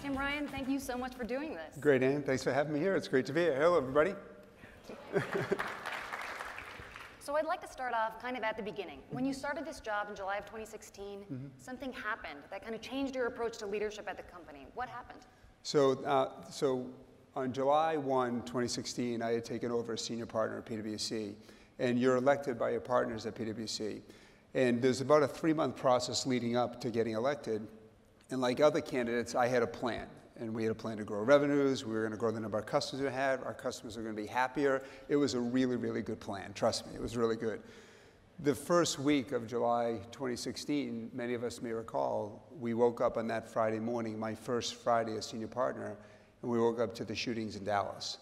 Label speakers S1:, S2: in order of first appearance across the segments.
S1: Tim Ryan, thank you so much for doing this.
S2: Great, Ann. Thanks for having me here. It's great to be here. Hello, everybody.
S1: So I'd like to start off kind of at the beginning. When you started this job in July of 2016, something happened that kind of changed your approach to leadership at the company. What happened?
S2: So on July 1, 2016, I had taken over as senior partner at PwC, and you're elected by your partners at PwC. And there's about a 3-month process leading up to getting elected. And like other candidates, I had a plan. And we had a plan to grow revenues. We were going to grow the number of customers we had. Our customers were going to be happier. It was a really, really good plan. Trust me, it was really good. The first week of July 2016, many of us may recall, we woke up on that Friday morning, my first Friday as senior partner, and we woke up to the shootings in Dallas.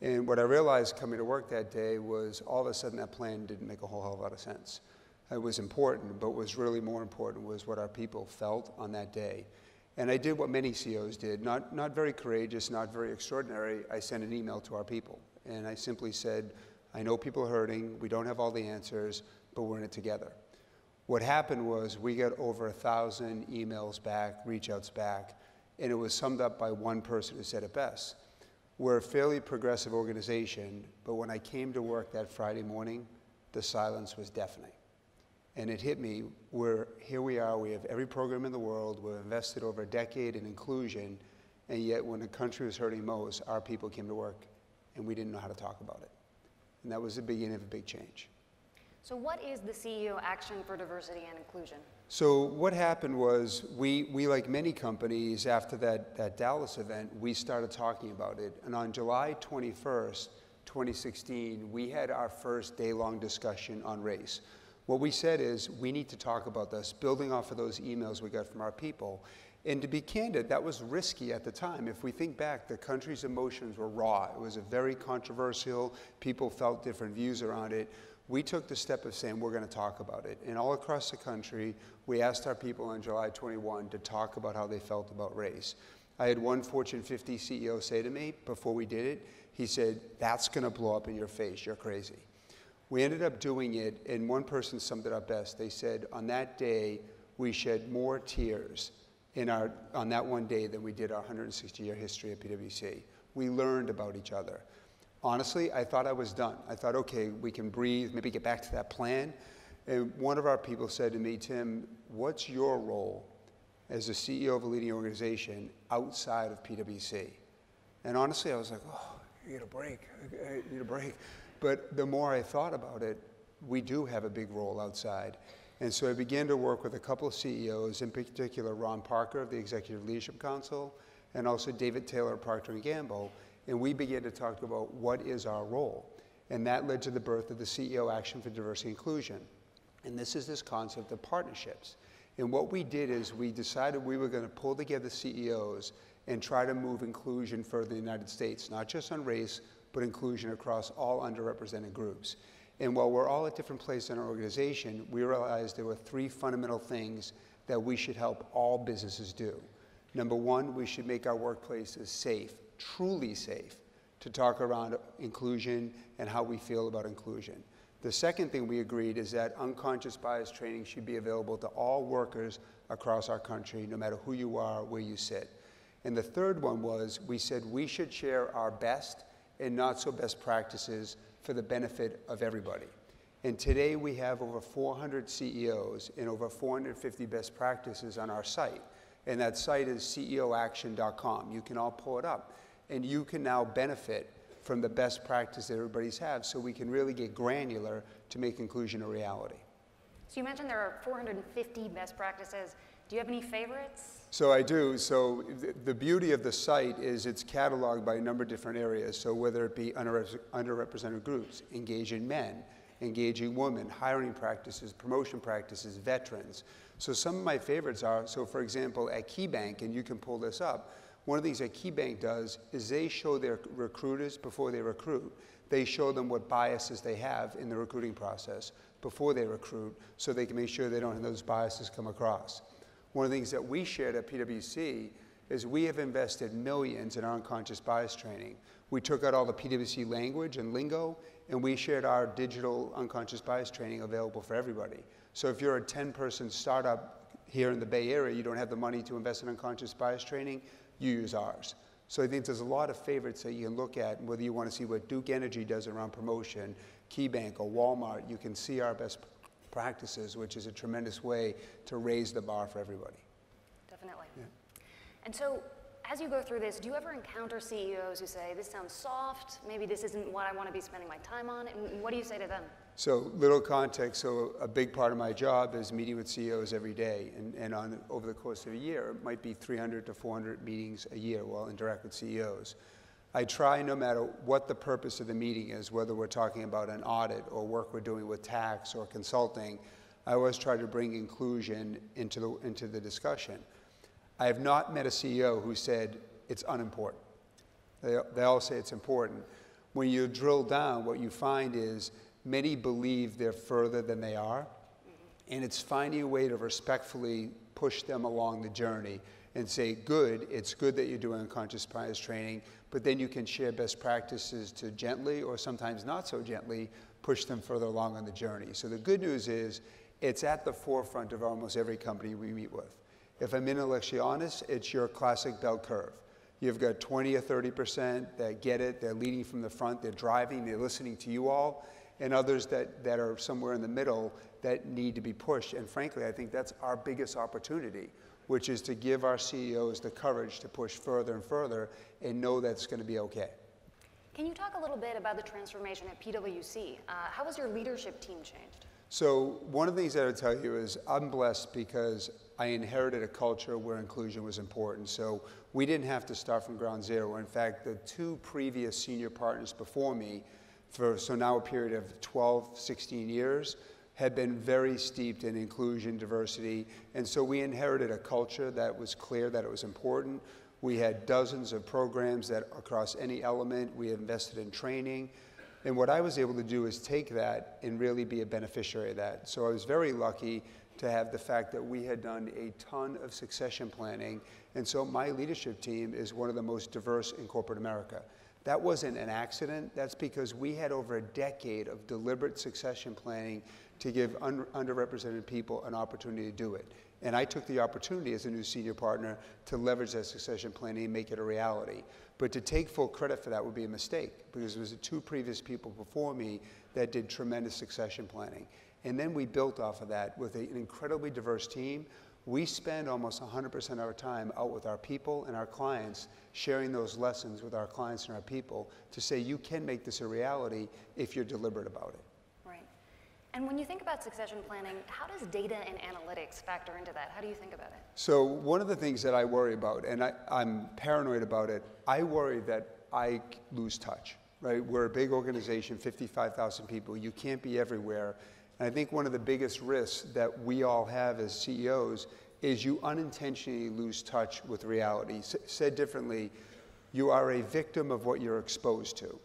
S2: And what I realized coming to work that day was all of a sudden that plan didn't make a whole hell of a lot of sense. It was important, but what was really more important was what our people felt on that day. And I did what many CEOs did, not very courageous, not very extraordinary. I sent an email to our people, and I simply said, I know people are hurting, we don't have all the answers, but we're in it together. What happened was we got over 1,000 emails back, reach outs back, and it was summed up by one person who said it best. We're a fairly progressive organization, but when I came to work that Friday morning, the silence was deafening. And it hit me, here we are, we have every program in the world, we've invested over a decade in inclusion, and yet when the country was hurting most, our people came to work and we didn't know how to talk about it. And that was the beginning of a big change.
S1: So what is the CEO Action for Diversity and Inclusion?
S2: So what happened was we like many companies, after that Dallas event, we started talking about it. And on July 21st, 2016, we had our first day-long discussion on race. What we said is, we need to talk about this, building off of those emails we got from our people. And to be candid, that was risky at the time. If we think back, the country's emotions were raw. It was a very controversial, people felt different views around it. We took the step of saying, we're going to talk about it. And all across the country, we asked our people on July 21 to talk about how they felt about race. I had one Fortune 50 CEO say to me, before we did it, he said, that's going to blow up in your face, you're crazy. We ended up doing it, and one person summed it up best. They said, on that day, we shed more tears on that one day than we did our 160-year history at PwC. We learned about each other. Honestly, I thought I was done. I thought, okay, we can breathe, maybe get back to that plan. And one of our people said to me, Tim, what's your role as the CEO of a leading organization outside of PwC? And honestly, I was like, oh, I need a break. I need a break. But the more I thought about it, we do have a big role outside. And so I began to work with a couple of CEOs, in particular Ron Parker of the Executive Leadership Council, and also David Taylor of Procter & Gamble, and we began to talk about what is our role. And that led to the birth of the CEO Action for Diversity and Inclusion. And this is this concept of partnerships. And what we did is we decided we were going to pull together CEOs and try to move inclusion further in the United States, not just on race, but inclusion across all underrepresented groups. And while we're all at different places in our organization, we realized there were 3 fundamental things that we should help all businesses do. Number 1, we should make our workplaces safe, truly safe, to talk around inclusion and how we feel about inclusion. The second thing we agreed is that unconscious bias training should be available to all workers across our country, no matter who you are, where you sit. And the third one was, we said we should share our best and not so best practices for the benefit of everybody. And today we have over 400 CEOs and over 450 best practices on our site. And that site is ceoaction.com. You can all pull it up. And you can now benefit from the best practice that everybody's have, so we can really get granular to make inclusion a reality.
S1: So you mentioned there are 450 best practices. Do you have any favorites?
S2: So I do. So the beauty of the site is it's cataloged by a number of different areas. So whether it be underrepresented groups, engaging men, engaging women, hiring practices, promotion practices, veterans. So some of my favorites are, so for example, at KeyBank, and you can pull this up, one of the things that KeyBank does is they show their recruiters before they recruit. They show them what biases they have in the recruiting process before they recruit, so they can make sure they don't have those biases come across. One of the things that we shared at PwC is we have invested millions in our unconscious bias training. We took out all the PwC language and lingo, and we shared our digital unconscious bias training available for everybody. So if you're a 10-person startup here in the Bay Area, you don't have the money to invest in unconscious bias training, you use ours. So I think there's a lot of favorites that you can look at, whether you want to see what Duke Energy does around promotion, KeyBank or Walmart, you can see our best practices, which is a tremendous way to raise the bar for everybody.
S1: Definitely.
S2: Yeah.
S1: And so, as you go through this, do you ever encounter CEOs who say, this sounds soft, maybe this isn't what I want to be spending my time on, and what do you say to them?
S2: So, little context, so a big part of my job is meeting with CEOs every day, and over the course of a year, it might be 300 to 400 meetings a year while I interact with CEOs. I try, no matter what the purpose of the meeting is, whether we're talking about an audit or work we're doing with tax or consulting, I always try to bring inclusion into the discussion. I have not met a CEO who said it's unimportant. They all say it's important. When you drill down, what you find is many believe they're further than they are, and it's finding a way to respectfully push them along the journey and say, good, it's good that you're doing unconscious bias training, but then you can share best practices to gently, or sometimes not so gently, push them further along on the journey. So the good news is, it's at the forefront of almost every company we meet with. If I'm intellectually honest, it's your classic bell curve. You've got 20 or 30% that get it, they're leading from the front, they're driving, they're listening to you all, and others that are somewhere in the middle that need to be pushed. And frankly, I think that's our biggest opportunity, which is to give our CEOs the courage to push further and further and know that's going to be okay.
S1: Can you talk a little bit about the transformation at PwC? How has your leadership team changed?
S2: So one of the things that I would tell you is I'm blessed because I inherited a culture where inclusion was important. So we didn't have to start from ground zero. In fact, the two previous senior partners before me, so now a period of 12, 16 years, had been very steeped in inclusion, diversity, and so we inherited a culture that was clear that it was important. We had dozens of programs that across any element, we invested in training, and what I was able to do is take that and really be a beneficiary of that. So I was very lucky to have the fact that we had done a ton of succession planning, and so my leadership team is one of the most diverse in corporate America. That wasn't an accident. That's because we had over a decade of deliberate succession planning to give underrepresented people an opportunity to do it. And I took the opportunity as a new senior partner to leverage that succession planning and make it a reality. But to take full credit for that would be a mistake, because there was two previous people before me that did tremendous succession planning. And then we built off of that with an incredibly diverse team. We spend almost 100% of our time out with our people and our clients, sharing those lessons with our clients and our people to say you can make this a reality if you're deliberate about it.
S1: Right. And when you think about succession planning, how does data and analytics factor into that? How do you think about it?
S2: So one of the things that I worry about, and I'm paranoid about it, I worry that I lose touch, right? We're a big organization, 55,000 people. You can't be everywhere. And I think one of the biggest risks that we all have as CEOs is you unintentionally lose touch with reality. Said differently, you are a victim of what you're exposed to.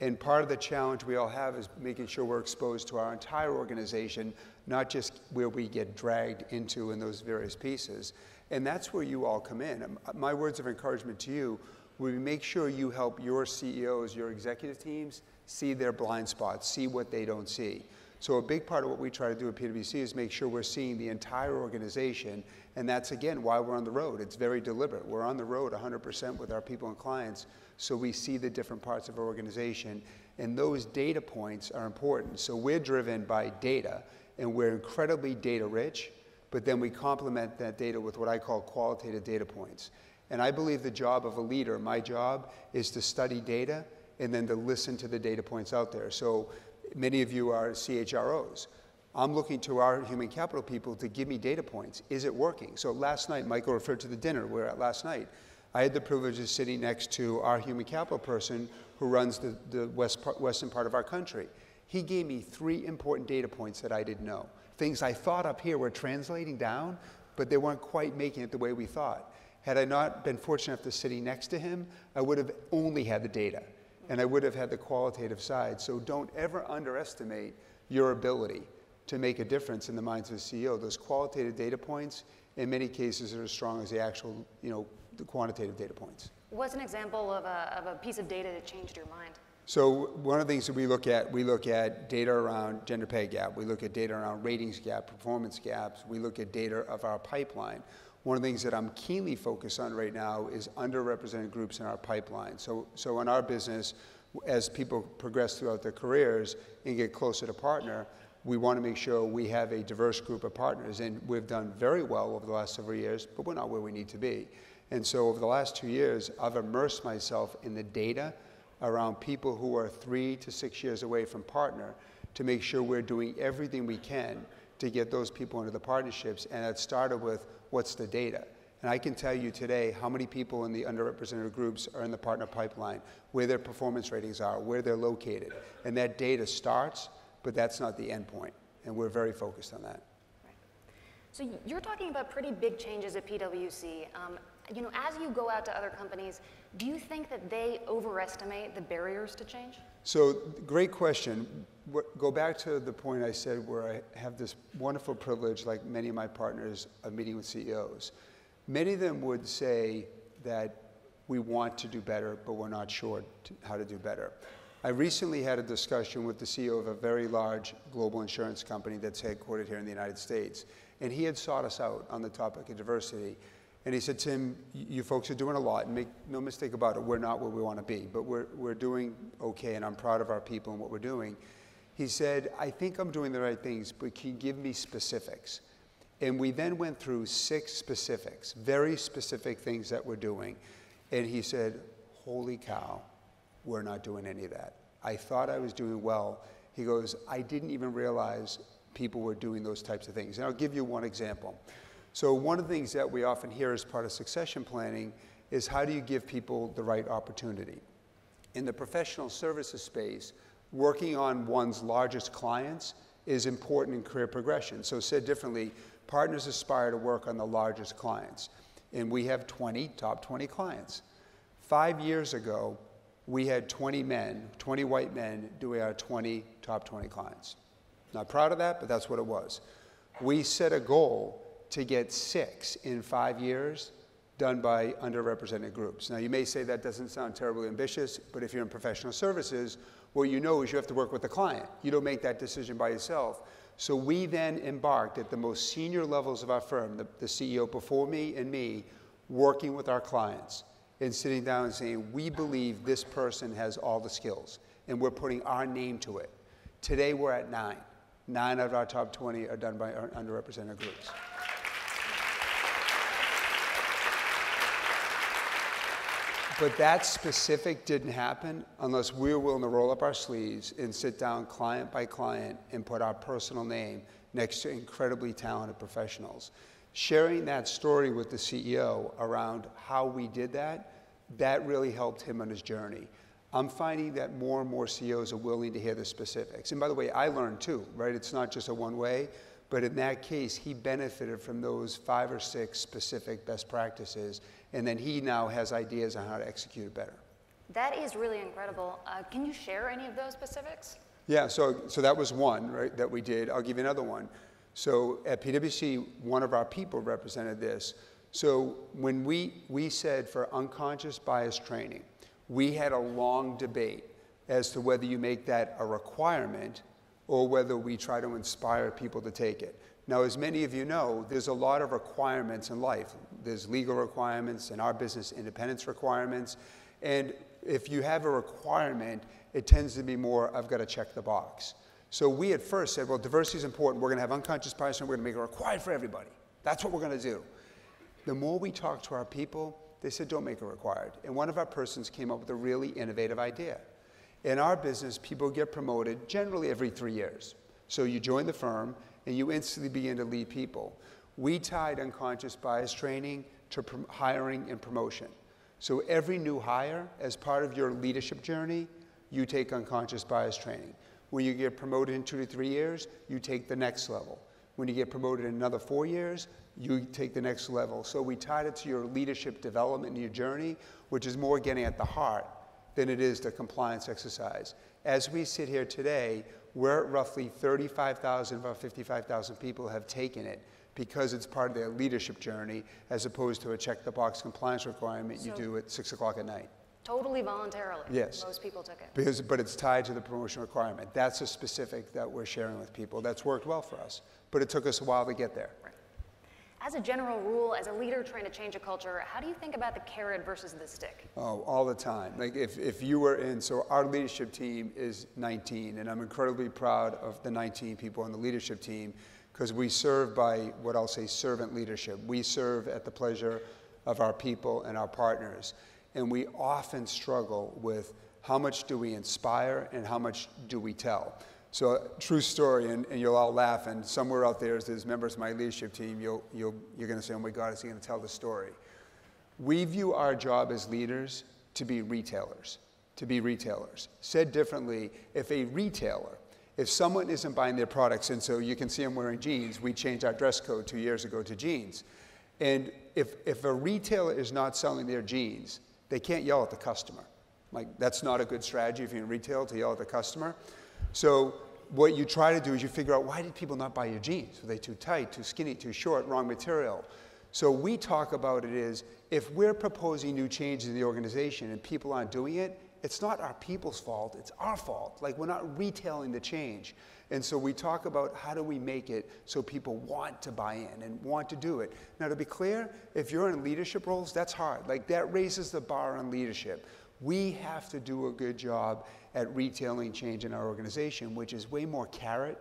S2: And part of the challenge we all have is making sure we're exposed to our entire organization, not just where we get dragged into in those various pieces. And that's where you all come in. My words of encouragement to you would be make sure you help your CEOs, your executive teams, see their blind spots, see what they don't see. So a big part of what we try to do at PwC is make sure we're seeing the entire organization, and that's, again, why we're on the road. It's very deliberate. We're on the road 100% with our people and clients, so we see the different parts of our organization, and those data points are important. So we're driven by data, and we're incredibly data-rich, but then we complement that data with what I call qualitative data points. And I believe the job of a leader, my job, is to study data and then to listen to the data points out there. So many of you are CHROs. I'm looking to our human capital people to give me data points. Is it working? So last night, Michael referred to the dinner we were at last night. I had the privilege of sitting next to our human capital person who runs the western part of our country. He gave me 3 important data points that I didn't know. Things I thought up here were translating down, but they weren't quite making it the way we thought. Had I not been fortunate enough to sitting next to him, I would have only had the data, and I would have had the qualitative side. So don't ever underestimate your ability to make a difference in the minds of the CEO. Those qualitative data points, in many cases, are as strong as the actual, the quantitative data points.
S1: What's an example of a piece of data that changed your mind?
S2: So one of the things that we look at data around gender pay gap. We look at data around ratings gap, performance gaps. We look at data of our pipeline. One of the things that I'm keenly focused on right now is underrepresented groups in our pipeline. So in our business, as people progress throughout their careers and get closer to partner, we want to make sure we have a diverse group of partners. And we've done very well over the last several years, but we're not where we need to be. And so over the last 2 years, I've immersed myself in the data around people who are 3 to 6 years away from partner to make sure we're doing everything we can to get those people into the partnerships. And it started with, what's the data? And I can tell you today how many people in the underrepresented groups are in the partner pipeline, where their performance ratings are, where they're located. And that data starts, but that's not the end point. And we're very focused on that.
S1: Right. So you're talking about pretty big changes at PwC. You know, as you go out to other companies, do you think that they overestimate the barriers to change?
S2: So, great question. Go back to the point I said where I have this wonderful privilege, like many of my partners, of meeting with CEOs. Many of them would say that we want to do better, but we're not sure how to do better. I recently had a discussion with the CEO of a very large global insurance company that's headquartered here in the United States, and he had sought us out on the topic of diversity. And he said, Tim, you folks are doing a lot, and make no mistake about it, we're not where we want to be, but we're doing okay, and I'm proud of our people and what we're doing. He said, I think I'm doing the right things, but can you give me specifics? And we then went through 6 specifics, very specific things that we're doing. And he said, holy cow, we're not doing any of that. I thought I was doing well. He goes, I didn't even realize people were doing those types of things. And I'll give you one example. So one of the things that we often hear as part of succession planning is, how do you give people the right opportunity? In the professional services space, working on one's largest clients is important in career progression. So said differently, partners aspire to work on the largest clients. And we have 20 top 20 clients. 5 years ago, we had 20 white men doing our 20 top 20 clients. Not proud of that, but that's what it was. We set a goal to get 6 in 5 years done by underrepresented groups. Now, you may say that doesn't sound terribly ambitious, but if you're in professional services, what you know is you have to work with the client. You don't make that decision by yourself. So we then embarked at the most senior levels of our firm, the CEO before me and me, working with our clients and sitting down and saying, we believe this person has all the skills, and we're putting our name to it. Today, we're at 9. 9 out of our top 20 are done by underrepresented groups. But that specific didn't happen unless we were willing to roll up our sleeves and sit down client by client and put our personal name next to incredibly talented professionals. Sharing that story with the CEO around how we did that, that really helped him on his journey. I'm finding that more and more CEOs are willing to hear the specifics. And by the way, I learned too, right? It's not just a one-way, but in that case, he benefited from those 5 or 6 specific best practices, and then he now has ideas on how to execute it better.
S1: That is really incredible. Can you share any of those specifics?
S2: Yeah, so that was one, right, that we did. I'll give you another one. So at PwC, one of our people represented this. So when we said for unconscious bias training, we had a long debate as to whether you make that a requirement or whether we try to inspire people to take it. Now, as many of you know, there's a lot of requirements in life. There's legal requirements, in our business, independence requirements. And if you have a requirement, it tends to be more, I've got to check the box. So we at first said, well, diversity is important. We're going to have unconscious bias, and we're going to make it required for everybody. That's what we're going to do. The more we talked to our people, they said, don't make it required. And one of our persons came up with a really innovative idea. In our business, people get promoted generally every 3 years. So you join the firm, and you instantly begin to lead people. We tied unconscious bias training to hiring and promotion. So every new hire, as part of your leadership journey, you take unconscious bias training. When you get promoted in 2 to 3 years, you take the next level. When you get promoted in another 4 years, you take the next level. So we tied it to your leadership development in your journey, which is more getting at the heart than it is the compliance exercise. As we sit here today, we're at roughly 35,000 of our 55,000 people have taken it because it's part of their leadership journey, as opposed to a check-the-box compliance requirement you do at 6 o'clock at night.
S1: Totally voluntarily.
S2: Yes.
S1: Most people took it.
S2: But it's tied to the promotion requirement. That's a specific that we're sharing with people. That's worked well for us. But it took us a while to get there.
S1: Right. As a general rule, as a leader trying to change a culture, how do you think about the carrot versus the stick?
S2: Oh, all the time. Like if you were in, so our leadership team is 19, and I'm incredibly proud of the 19 people on the leadership team because we serve by what I'll say servant leadership. We serve at the pleasure of our people and our partners. And we often struggle with how much do we inspire and how much do we tell. So true story, and you'll all laugh, and somewhere out there, as there's members of my leadership team, you're going to say, oh my God, is he going to tell the story? We view our job as leaders to be retailers, Said differently, if someone isn't buying their products, and so you can see them wearing jeans, we changed our dress code 2 years ago to jeans. And if a retailer is not selling their jeans, they can't yell at the customer. Like, that's not a good strategy if you're in retail to yell at the customer. So what you try to do is you figure out, why did people not buy your jeans? Were they too tight, too skinny, too short, wrong material? So we talk about it is, if we're proposing new changes in the organization and people aren't doing it, it's not our people's fault, it's our fault. Like, we're not retailing the change. And so we talk about how do we make it so people want to buy in and want to do it. Now, to be clear, if you're in leadership roles, that's hard. Like, that raises the bar on leadership. We have to do a good job at retailing change in our organization, which is way more carrot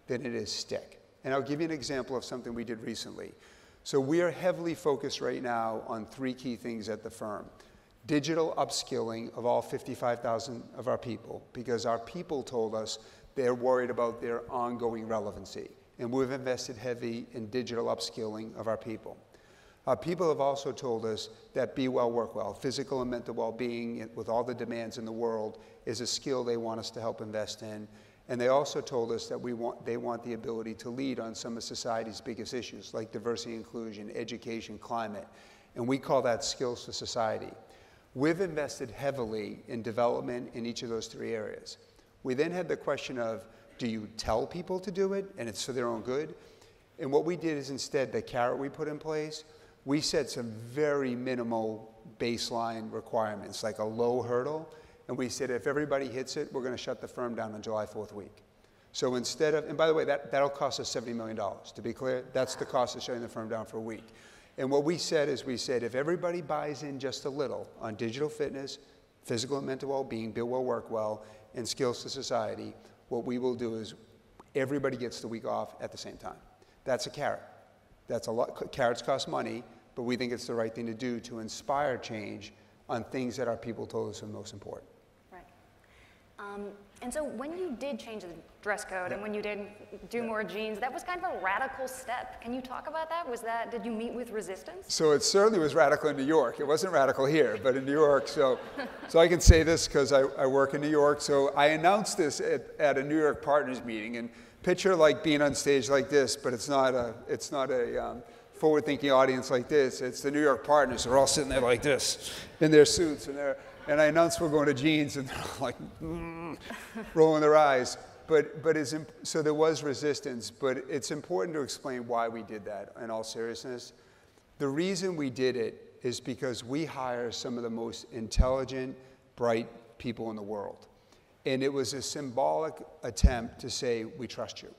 S2: than it is stick. And I'll give you an example of something we did recently. So we are heavily focused right now on 3 key things at the firm. Digital upskilling of all 55,000 of our people, because our people told us they're worried about their ongoing relevancy. And we've invested heavy in digital upskilling of our people. Our people have also told us that be well, work well. Physical and mental well-being, with all the demands in the world, is a skill they want us to help invest in. And they also told us that they want the ability to lead on some of society's biggest issues, like diversity, inclusion, education, climate. And we call that skills for society. We've invested heavily in development in each of those 3 areas. We then had the question of, do you tell people to do it, and it's for their own good? And what we did is, instead, the carrot we put in place, we set some very minimal baseline requirements, like a low hurdle, and we said if everybody hits it, we're going to shut the firm down on July 4th week. So instead of, and by the way, that'll cost us $70 million. To be clear, that's the cost of shutting the firm down for a week. And what we said is, we said if everybody buys in just a little on digital fitness, physical and mental well-being, build well, work well, and skills to society, what we will do is everybody gets the week off at the same time. That's a carrot. That's a lot. Carrots cost money, but we think it's the right thing to do to inspire change on things that our people told us are most important.
S1: Right. And so when you did change the dress code and when you did do more jeans, that was kind of a radical step. Can you talk about that? Did you meet with resistance?
S2: So it certainly was radical in New York. It wasn't radical here, but in New York. So I can say this because I work in New York. So I announced this at a New York partners meeting, and picture like being on stage like this, but it's not a forward-thinking audience like this. It's the New York partners. They're all sitting there like this in their suits, and I announced we're going to jeans, and they're like rolling their eyes. So there was resistance, but it's important to explain why we did that in all seriousness. The reason we did it is because we hire some of the most intelligent, bright people in the world. And it was a symbolic attempt to say, we trust you.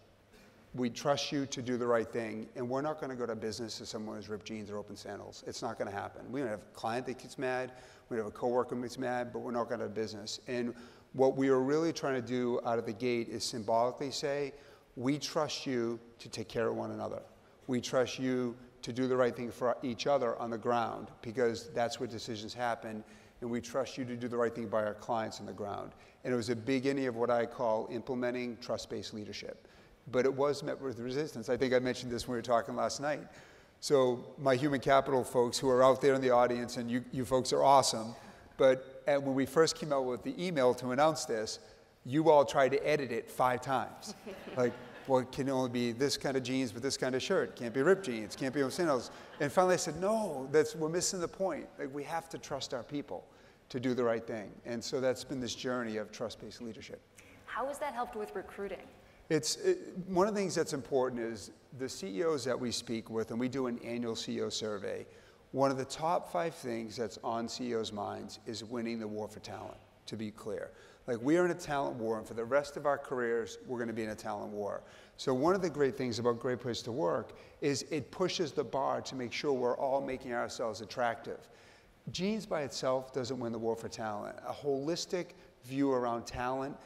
S2: We trust you to do the right thing, and we're not going to go to business if someone has ripped jeans or open sandals. It's not going to happen. We don't have a client that gets mad. We don't have a coworker that gets mad, but we're not going to business. And what we are really trying to do out of the gate is symbolically say, we trust you to take care of one another. We trust you to do the right thing for each other on the ground, because that's where decisions happen. And we trust you to do the right thing by our clients on the ground. And it was a beginning of what I call implementing trust-based leadership. But it was met with resistance. I think I mentioned this when we were talking last night. So my human capital folks who are out there in the audience, and you folks are awesome, but when we first came out with the email to announce this, you all tried to edit it 5 times. Like, well, it can only be this kind of jeans with this kind of shirt. Can't be ripped jeans, can't be open sandals. And finally I said, no, we're missing the point. Like, we have to trust our people to do the right thing. And so that's been this journey of trust-based leadership.
S1: How has that helped with recruiting?
S2: One of the things that's important is the CEOs that we speak with, and we do an annual CEO survey, one of the top 5 things that's on CEOs' minds is winning the war for talent, to be clear. Like, we are in a talent war, and for the rest of our careers, we're going to be in a talent war. So one of the great things about Great Place to Work is it pushes the bar to make sure we're all making ourselves attractive. Jeans by itself doesn't win the war for talent. A holistic view around talent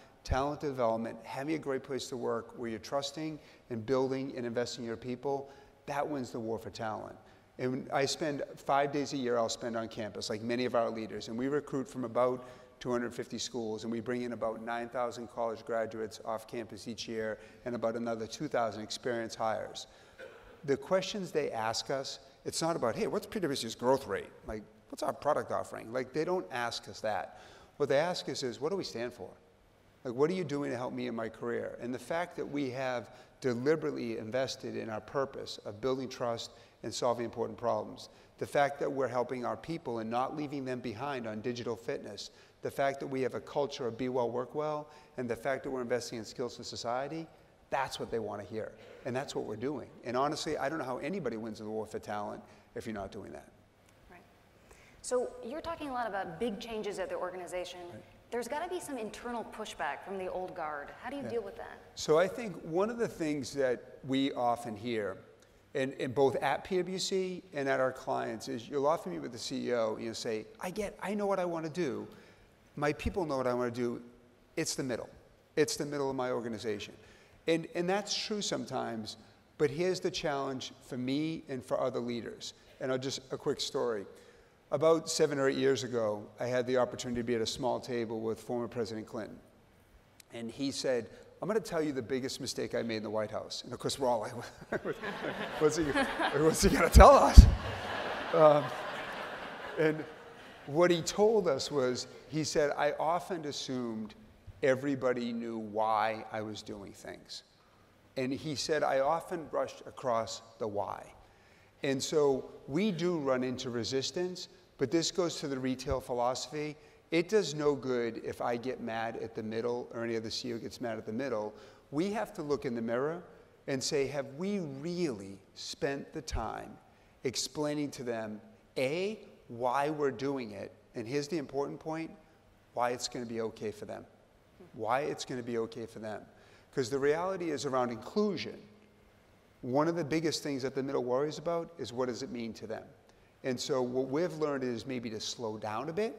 S2: development, having a great place to work where you're trusting and building and investing in your people, that wins the war for talent. And I spend 5 days a year I'll spend on campus, like many of our leaders, and we recruit from about 250 schools, and we bring in about 9,000 college graduates off campus each year and about another 2,000 experienced hires. The questions they ask us, it's not about, hey, what's PwC's growth rate? Like, what's our product offering? Like, they don't ask us that. What they ask us is, what do we stand for? Like, what are you doing to help me in my career? And the fact that we have deliberately invested in our purpose of building trust and solving important problems, the fact that we're helping our people and not leaving them behind on digital fitness, the fact that we have a culture of be well, work well, and the fact that we're investing in skills in society, that's what they want to hear. And that's what we're doing. And honestly, I don't know how anybody wins the war for talent if you're not doing that.
S1: Right. So you're talking a lot about big changes at the organization. Right. There's got to be some internal pushback from the old guard. How do you deal with that? I
S2: think one of the things that we often hear, and both at PwC and at our clients, is you'll often meet with the CEO and you'll say, I know what I want to do. My people know what I want to do. It's the middle. It's the middle of my organization. And that's true sometimes, but here's the challenge for me and for other leaders. And a quick story. About 7 or 8 years ago, I had the opportunity to be at a small table with former President Clinton. And he said, I'm going to tell you the biggest mistake I made in the White House. And of course, we're all like, what's he going to tell us? And what he told us was, he said, I often assumed everybody knew why I was doing things. And he said, I often brushed across the why. And so we do run into resistance, but this goes to the retail philosophy. It does no good if I get mad at the middle or any other CEO gets mad at the middle. We have to look in the mirror and say, have we really spent the time explaining to them, A, why we're doing it, and here's the important point, why it's going to be okay for them. Why it's going to be okay for them. Because the reality is around inclusion, one of the biggest things that the middle worries about is what does it mean to them. And so what we've learned is maybe to slow down a bit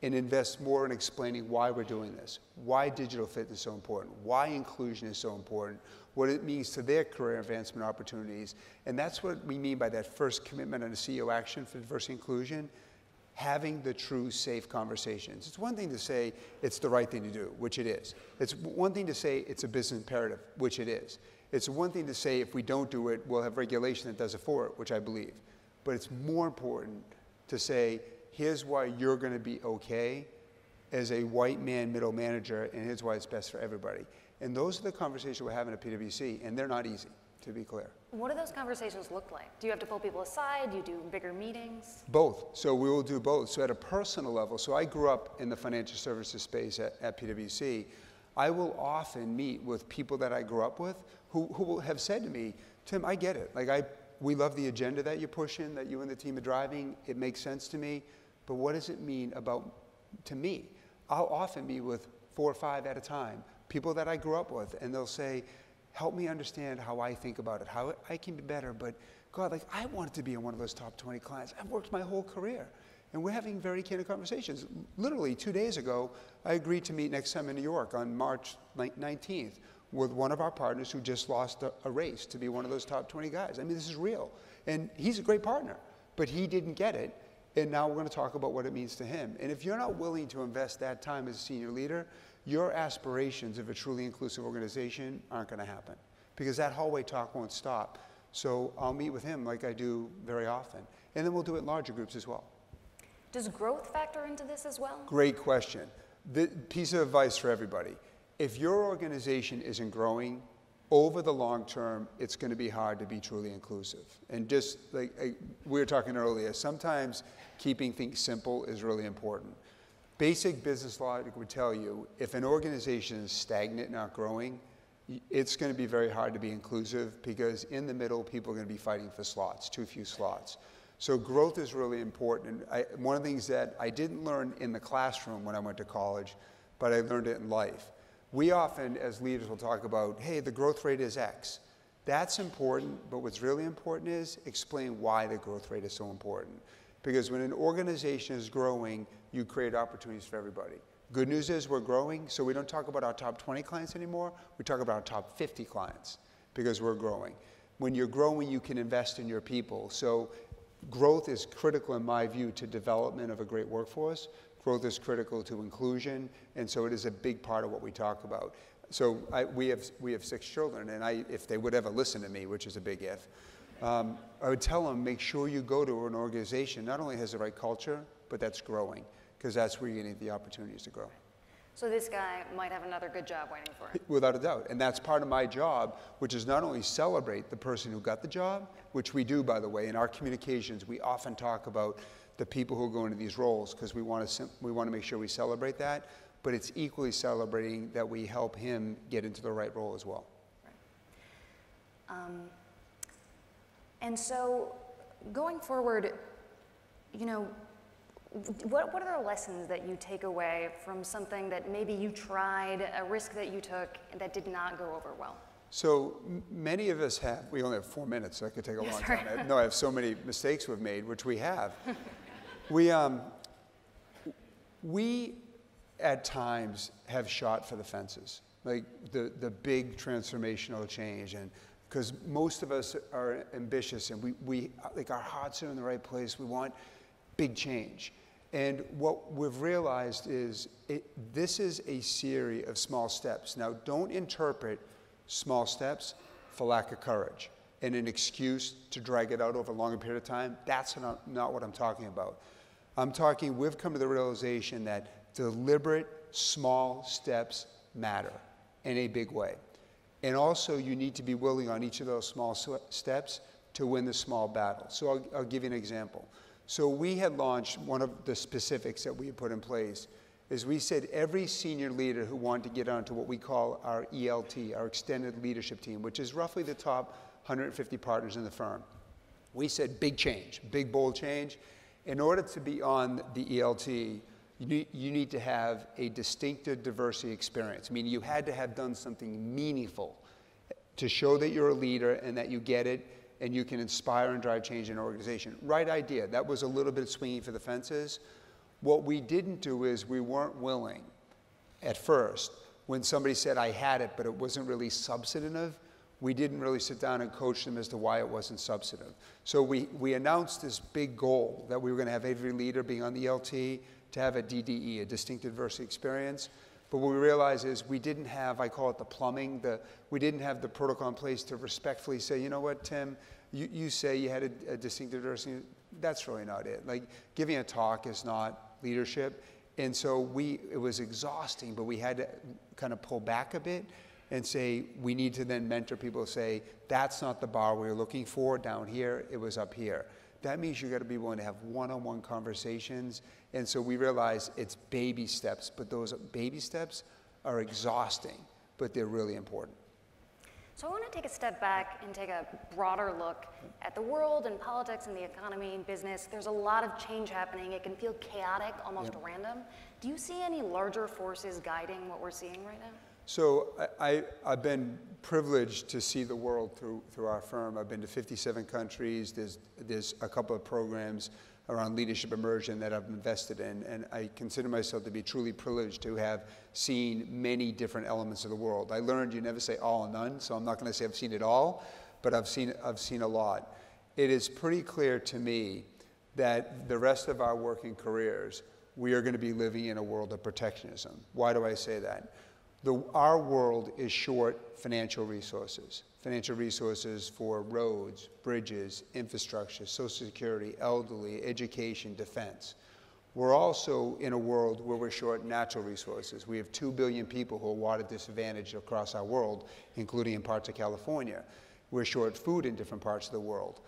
S2: and invest more in explaining why we're doing this, why digital fitness is so important, why inclusion is so important, what it means to their career advancement opportunities. And that's what we mean by that first commitment on a CEO action for diversity and inclusion, having the true safe conversations. It's one thing to say it's the right thing to do, which it is. It's one thing to say it's a business imperative, which it is. It's one thing to say if we don't do it, we'll have regulation that does it for it, which I believe. But it's more important to say, here's why you're going to be okay as a white man middle manager, and here's why it's best for everybody. And those are the conversations we're having at PwC, and they're not easy, to be clear.
S1: What do those conversations look like? Do you have to pull people aside? Do you do bigger meetings?
S2: Both. So we will do both. So at a personal level, so I grew up in the financial services space at PwC. I will often meet with people that I grew up with who have said to me, Tim, I get it. We love the agenda that you're pushing, that you and the team are driving. It makes sense to me. But what does it mean to me? I'll often meet with 4 or 5 at a time, people that I grew up with, and they'll say, help me understand how I think about it, how I can be better. But God, I wanted to be in one of those top 20 clients. I've worked my whole career. And we're having very candid conversations. Literally 2 days ago, I agreed to meet next time in New York on March 19th with one of our partners who just lost a race to be one of those top 20 guys. I mean, this is real. And he's a great partner, but he didn't get it. And now we're going to talk about what it means to him. And if you're not willing to invest that time as a senior leader, your aspirations of a truly inclusive organization aren't going to happen, because that hallway talk won't stop. So I'll meet with him like I do very often. And then we'll do it in larger groups as well.
S1: Does growth factor into this as well?
S2: Great question. The piece of advice for everybody. If your organization isn't growing, over the long term, it's going to be hard to be truly inclusive. And just like we were talking earlier, sometimes keeping things simple is really important. Basic business logic would tell you, if an organization is stagnant, not growing, it's going to be very hard to be inclusive, because in the middle, people are going to be fighting for slots, too few slots. So growth is really important. And one of the things that I didn't learn in the classroom when I went to college, but I learned it in life. We often, as leaders, will talk about, hey, the growth rate is X. That's important, but what's really important is explain why the growth rate is so important. Because when an organization is growing, you create opportunities for everybody. Good news is we're growing, so we don't talk about our top 20 clients anymore. We talk about our top 50 clients because we're growing. When you're growing, you can invest in your people. So growth is critical, in my view, to development of a great workforce. Growth is critical to inclusion, and so it is a big part of what we talk about. So we have 6 children, and if they would ever listen to me, which is a big if, I would tell them, make sure you go to an organization not only has the right culture, but that's growing, because that's where you're going to get the opportunities to grow.
S1: So this guy might have another good job waiting for him.
S2: Without a doubt. And that's part of my job, which is not only celebrate the person who got the job, which we do, by the way. In our communications, we often talk about the people who go into these roles, because we want to make sure we celebrate that, but it's equally celebrating that we help him get into the right role as well.
S1: Right. And so going forward, you know, what are the lessons that you take away from something that maybe you tried, a risk that you took that did not go over well?
S2: So many of us have, we only have 4 minutes, so I could take a long time. I have so many mistakes we've made, which we have. We at times have shot for the fences, like the big transformational change, and because most of us are ambitious and we like our hearts are in the right place. We want big change. And what we've realized is this is a series of small steps. Now, don't interpret small steps for lack of courage and an excuse to drag it out over a longer period of time. That's not what I'm talking about. I'm talking, we've come to the realization that deliberate small steps matter in a big way. And also, you need to be willing on each of those small steps to win the small battle. So I'll give you an example. So we had launched, one of the specifics that we had put in place is we said every senior leader who wanted to get onto what we call our ELT, our extended leadership team, which is roughly the top 150 partners in the firm. We said big change, big bold change. In order to be on the ELT, you need to have a distinctive diversity experience. I mean, you had to have done something meaningful to show that you're a leader and that you get it and you can inspire and drive change in an organization. Right idea. That was a little bit swinging for the fences. What we didn't do is we weren't willing at first, when somebody said, I had it, but it wasn't really substantive, we didn't really sit down and coach them as to why it wasn't substantive. So we announced this big goal that we were going to have every leader being on the LT to have a DDE, a distinctive diversity experience. But what we realized is we didn't have, I call it the plumbing, we didn't have the protocol in place to respectfully say, you know what, Tim, you say you had a distinctive diversity, that's really not it. Like, giving a talk is not leadership. And so it was exhausting, but we had to kind of pull back a bit and say, we need to then mentor people, say, that's not the bar we were looking for down here, it was up here. That means you got to be willing to have one-on-one conversations. And so we realize it's baby steps, but those baby steps are exhausting, but they're really important.
S1: So I want to take a step back and take a broader look at the world and politics and the economy and business. There's a lot of change happening. It can feel chaotic, almost random. Do you see any larger forces guiding what we're seeing right now?
S2: So I've been privileged to see the world through our firm. I've been to 57 countries. There's a couple of programs around leadership immersion that I've invested in, and I consider myself to be truly privileged to have seen many different elements of the world. I learned you never say all or none, so I'm not going to say I've seen it all, but I've seen a lot. It is pretty clear to me that the rest of our working careers, we are going to be living in a world of protectionism. Why do I say that? Our world is short financial resources for roads, bridges, infrastructure, Social Security, elderly, education, defense. We're also in a world where we're short natural resources. We have 2 billion people who are water disadvantaged across our world, including in parts of California. We're short food in different parts of the world.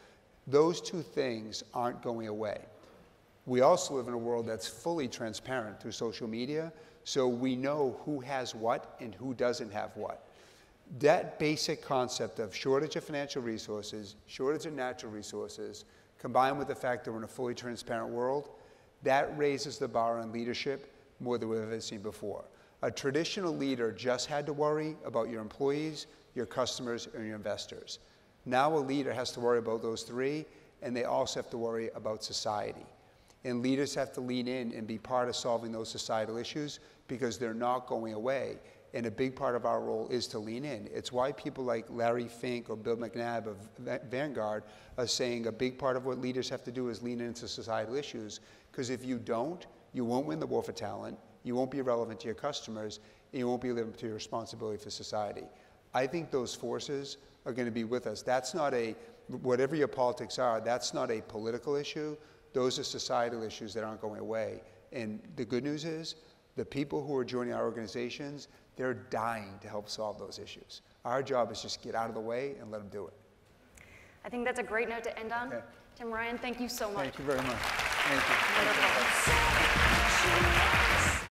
S2: Those two things aren't going away. We also live in a world that's fully transparent through social media, so we know who has what and who doesn't have what. That basic concept of shortage of financial resources, shortage of natural resources, combined with the fact that we're in a fully transparent world, that raises the bar on leadership more than we've ever seen before. A traditional leader just had to worry about your employees, your customers, and your investors. Now a leader has to worry about those three, and they also have to worry about society. And leaders have to lean in and be part of solving those societal issues because they're not going away. And a big part of our role is to lean in. It's why people like Larry Fink or Bill McNabb of Vanguard are saying a big part of what leaders have to do is lean into societal issues, because if you don't, you won't win the war for talent, you won't be relevant to your customers, and you won't be living up to your responsibility for society. I think those forces are going to be with us. That's not a, whatever your politics are, that's not a political issue. Those are societal issues that aren't going away. And the good news is, the people who are joining our organizations, they're dying to help solve those issues. Our job is just get out of the way and let them do it.
S1: I think that's a great note to end on. Okay. Tim Ryan, thank you so much.
S2: Thank you very much. Thank you.
S1: Wonderful.